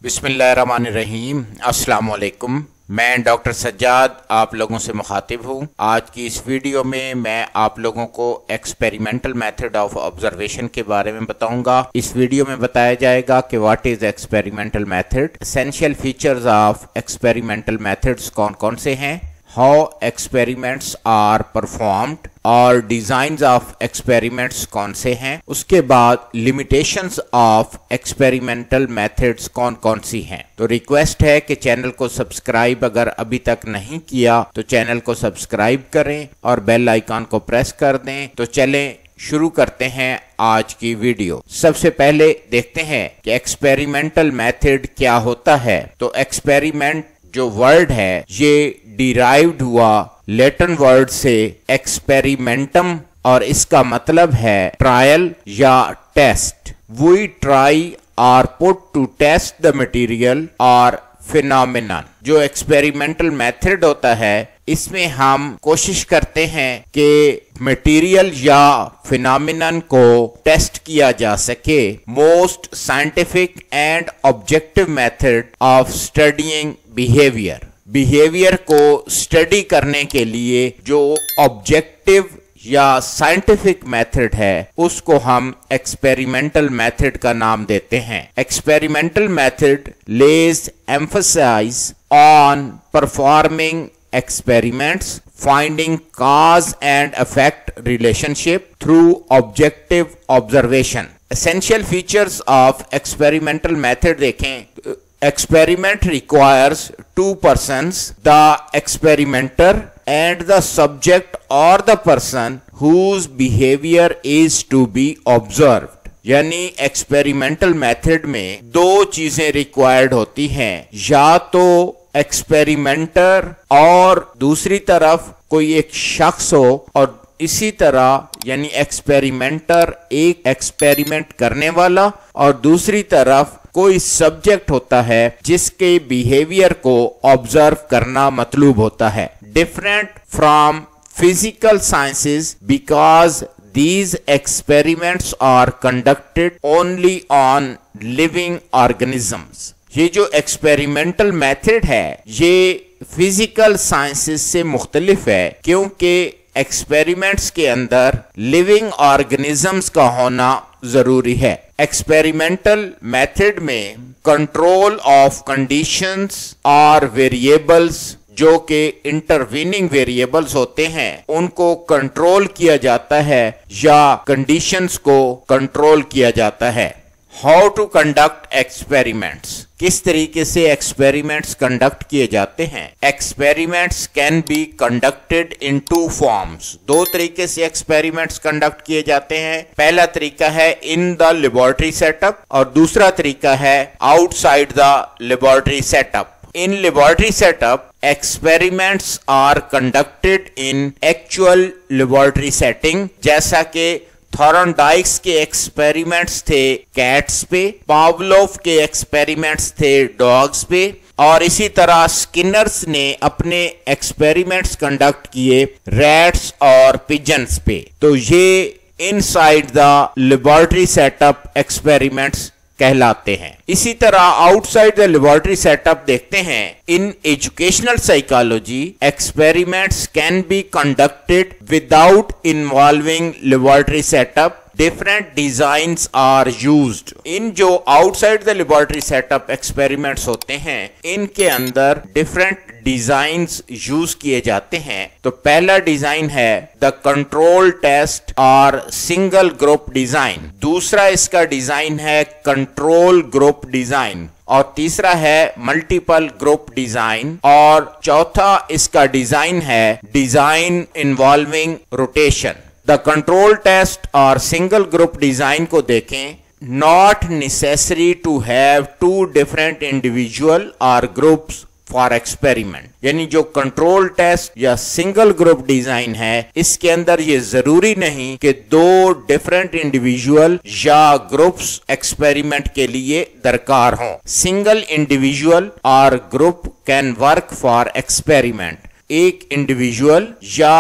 बिस्मिल्लाहिर्रहमानिर्रहीम। अस्सलाम वालेकुम। मैं डॉक्टर सज्जाद आप लोगों से मुखातिब हूँ। आज की इस वीडियो में मैं आप लोगों को एक्सपेरिमेंटल मेथड ऑफ ऑब्जर्वेशन के बारे में बताऊंगा। इस वीडियो में बताया जाएगा कि what is experimental method, essential features of experimental methods कौन कौन से हैं, हाउ एक्सपेरिमेंट्स आर परफॉर्म्ड और डिजाइन्स ऑफ एक्सपेरिमेंट्स कौन से हैं। उसके बाद लिमिटेशंस ऑफ एक्सपेरिमेंटल मेथड्स कौन कौन सी हैं। तो रिक्वेस्ट है कि चैनल को सब्सक्राइब अगर अभी तक नहीं किया तो चैनल को सब्सक्राइब करें और बेल आइकन को प्रेस कर दें। तो चलें शुरू करते हैं आज की वीडियो। सबसे पहले देखते हैं कि एक्सपेरिमेंटल मेथड क्या होता है। तो एक्सपेरिमेंट जो वर्ड है ये डिराइव्ड हुआ लैटिन वर्ड से एक्सपेरिमेंटम और इसका मतलब है ट्रायल या टेस्ट। वी ट्राई और put to test the material और फिनोमेनन। जो एक्सपेरिमेंटल मेथड होता है इसमें हम कोशिश करते हैं कि मटेरियल या फिनोमेनन को टेस्ट किया जा सके। Most scientific and objective method of studying behaviour को स्टडी करने के लिए जो ऑब्जेक्टिव या साइंटिफिक मेथड है उसको हम एक्सपेरिमेंटल मेथड का नाम देते हैं। Experimental method lays emphasise on performing experiments, finding cause and effect relationship through objective observation. Essential features of experimental method देखें। Experiment requires two persons, the experimenter and the subject or the person whose behavior is to be observed। यानी experimental method में दो चीजें required होती हैं, या तो experimenter और दूसरी तरफ कोई एक शख्स हो, और इसी तरह यानी एक्सपेरिमेंटर एक एक्सपेरिमेंट करने वाला और दूसरी तरफ कोई सब्जेक्ट होता है जिसके बिहेवियर को ऑब्जर्व करना मतलूब होता है। Different from physical sciences because these experiments are conducted only on living organisms। ये जो एक्सपेरिमेंटल मेथड है ये फिजिकल साइंसेस से मुख्तलिफ है क्योंकि एक्सपेरिमेंट्स के अंदर लिविंग ऑर्गेनिजम्स का होना जरूरी है। एक्सपेरिमेंटल मेथड में कंट्रोल ऑफ कंडीशंस और वेरिएबल्स जो कि इंटरवीनिंग वेरिएबल्स होते हैं उनको कंट्रोल किया जाता है या कंडीशंस को कंट्रोल किया जाता है। हाउ टू कंडक्ट एक्सपेरिमेंट्स, किस तरीके से एक्सपेरिमेंट्स कंडक्ट किए जाते हैं। Experiments can be conducted in two forms. दो तरीके से एक्सपेरिमेंट्स कंडक्ट किए जाते हैं। पहला तरीका है इन द लेबोरेटरी सेटअप और दूसरा तरीका है outside the laboratory setup. In laboratory setup, experiments are conducted in actual laboratory setting, जैसा कि थॉर्नडाइक्स के एक्सपेरिमेंट्स थे कैट्स पे, पावलोव के एक्सपेरिमेंट्स थे डॉग्स पे, और इसी तरह स्किनर्स ने अपने एक्सपेरिमेंट्स कंडक्ट किए रैट्स और पिजन्स पे। तो ये inside the laboratory setup experiments कहलाते हैं। इसी तरह आउटसाइड द लेबोरेटरी सेटअप देखते हैं। In educational psychology experiments can be conducted without involving laboratory setup. Different designs are used. इन जो outside the laboratory setup experiments होते हैं इनके अंदर डिफरेंट डिजाइन्स यूज किए जाते हैं। तो पहला डिजाइन है द कंट्रोल टेस्ट और सिंगल ग्रुप डिजाइन, दूसरा इसका डिजाइन है कंट्रोल ग्रुप डिजाइन, और तीसरा है मल्टीपल ग्रुप डिजाइन, और चौथा इसका डिजाइन है design involving rotation. The control test और सिंगल ग्रुप डिजाइन को देखें। Not necessary to have two different individual और ग्रुप्स फॉर एक्सपेरिमेंट। यानी जो कंट्रोल टेस्ट या सिंगल ग्रुप डिजाइन है इसके अंदर ये जरूरी नहीं कि दो डिफरेंट इंडिविजुअल या ग्रुप्स एक्सपेरिमेंट के लिए दरकार हों। सिंगल इंडिविजुअल और group can work for experiment. एक इंडिविजुअल या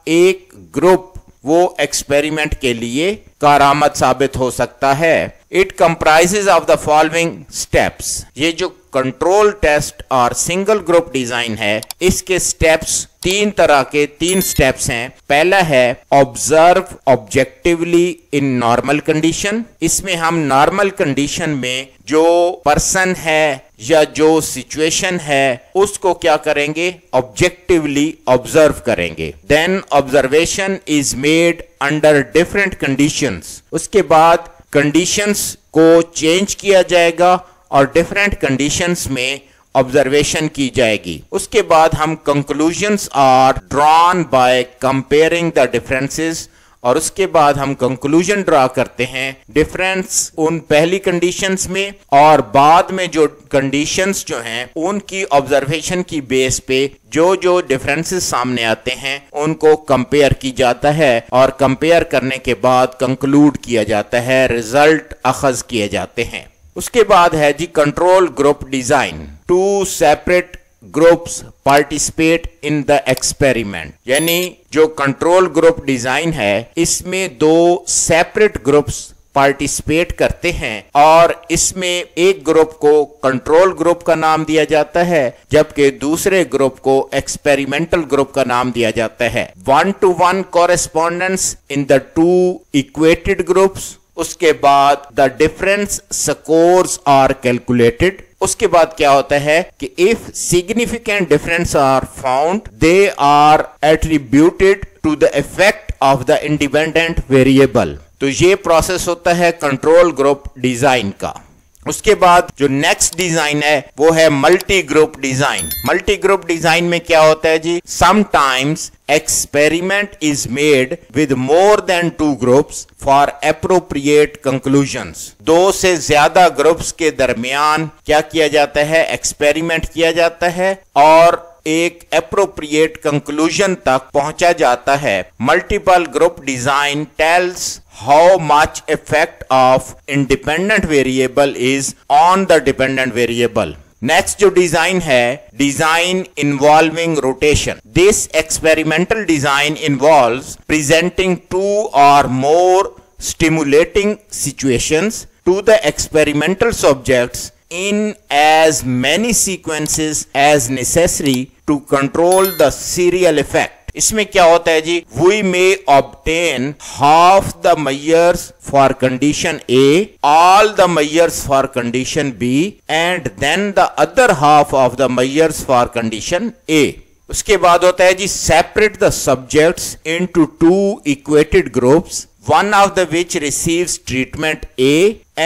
एक ग्रुप वो एक्सपेरिमेंट के लिए कारआमद साबित हो सकता है। It comprises of the following steps. ये जो कंट्रोल टेस्ट और सिंगल ग्रुप डिजाइन है, इसके स्टेप्स तीन स्टेप्स हैं। पहला है observe objectively in normal condition. इसमें हम नॉर्मल कंडीशन में जो पर्सन है या जो सिचुएशन है उसको क्या करेंगे, ऑब्जेक्टिवली ऑब्जर्व करेंगे। Then observation is made under different conditions. उसके बाद कंडीशंस को चेंज किया जाएगा और डिफरेंट कंडीशंस में ऑब्जर्वेशन की जाएगी। उसके बाद हम conclusions are drawn by comparing the differences, और उसके बाद हम कंक्लूजन ड्रा करते हैं डिफरेंस उन पहली कंडीशंस में और बाद में जो कंडीशंस जो हैं उनकी ऑब्जर्वेशन की बेस पे जो जो डिफरेंसेस सामने आते हैं उनको कंपेयर की जाता है और कंपेयर करने के बाद कंक्लूड किया जाता है, रिजल्ट अखज किए जाते हैं। उसके बाद है जी control group design. 2 separate groups participate in the experiment. यानी जो कंट्रोल ग्रुप डिजाइन है इसमें 2 सेपरेट ग्रुप्स पार्टिसिपेट करते हैं और इसमें एक ग्रुप को कंट्रोल ग्रुप का नाम दिया जाता है जबकि दूसरे ग्रुप को एक्सपेरिमेंटल ग्रुप का नाम दिया जाता है। 1-to-1 correspondence in the 2 equated groups. उसके बाद the difference scores are calculated. उसके बाद क्या होता है कि if significant difference are found they are attributed to the effect of the independent variable. तो ये प्रोसेस होता है कंट्रोल ग्रुप डिजाइन का। उसके बाद जो नेक्स्ट डिजाइन है वो है multi group design. Multi group design में क्या होता है जी, sometimes experiment is made with more than 2 groups for appropriate conclusions। 2 से ज्यादा ग्रुप्स के दरमियान क्या किया जाता है, एक्सपेरिमेंट किया जाता है और एक एप्रोप्रिएट कंक्लूजन तक पहुंचा जाता है। Multiple group design tells how much effect of independent variable is on the dependent variable। Next जो डिजाइन है, design involving rotation. This experimental design involves presenting 2 or more stimulating situations to the experimental subjects in as many sequences as necessary to control the serial effect। इसमें क्या होता है जी, we may obtain half the measures for condition A, all the measures for condition B, and then the other half of the measures for condition A। उसके बाद होता है जी, separate the subjects into 2 equated groups, one of the which receives treatment A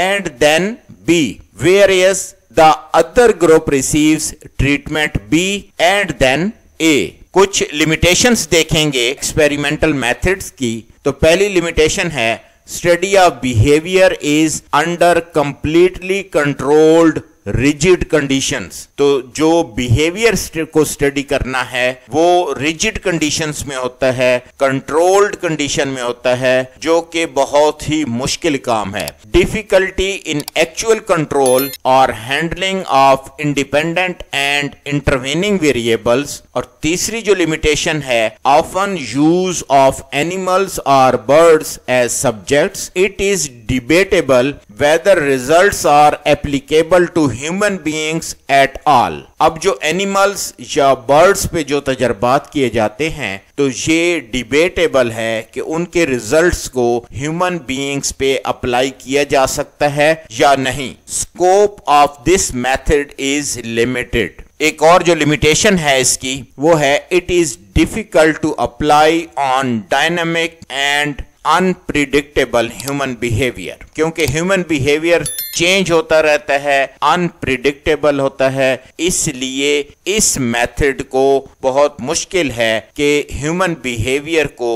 and then B, whereas the other group receives treatment B and then A। कुछ limitations देखेंगे experimental methods की। तो पहली limitation है study of behaviour is under completely controlled rigid conditions. तो जो behaviour को study करना है वो रिजिड कंडीशंस में होता है, कंट्रोल्ड कंडीशन में होता है, जो कि बहुत ही मुश्किल काम है। डिफिकल्टी इन एक्चुअल कंट्रोल और handling of independent and intervening variables. और तीसरी जो लिमिटेशन है, ऑफन यूज ऑफ एनिमल्स और birds as subjects. It is debatable whether results are applicable to human beings at all। अब जो एनिमल्स या birds पे जो तजर्बात किए जाते हैं तो ये डिबेटेबल है कि उनके रिजल्ट्स को ह्यूमन बीइंग्स पे अप्लाई किया जा सकता है या नहीं। Scope of this method is limited. एक और जो लिमिटेशन है इसकी वो है it is difficult to apply on dynamic and unpredictable human behaviour, क्योंकि ह्यूमन बिहेवियर चेंज होता रहता है, अनप्रिडिक्टेबल होता है। इसलिए इस मेथड को बहुत मुश्किल है कि ह्यूमन बिहेवियर को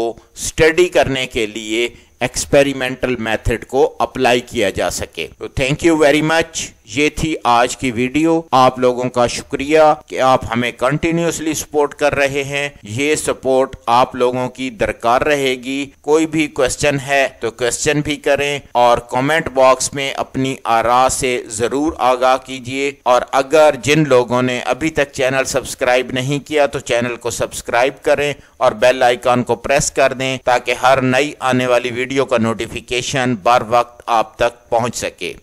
स्टडी करने के लिए एक्सपेरिमेंटल मेथड को अप्लाई किया जा सके। तो थैंक यू वेरी मच। یہ تھی آج کی ویڈیو۔ آپ لوگوں کا شکریہ کہ آپ ہمیں کنٹینیوسلی سپورٹ کر رہے ہیں۔ یہ سپورٹ آپ لوگوں کی درکار رہے گی۔ کوئی بھی کوسچن ہے تو کوسچن بھی کریں اور کامنٹ باکس میں اپنی آراء سے ضرور آگاہ کیجیے، اور اگر جن لوگوں نے ابھی تک چینل سبسکرائب نہیں کیا تو چینل کو سبسکرائب کریں اور بیل آئیکن کو پریس کر دیں تاکہ ہر نئی آنے والی ویڈیو کا نوٹیفیکیشن بر وقت آپ تک پہنچ سکے۔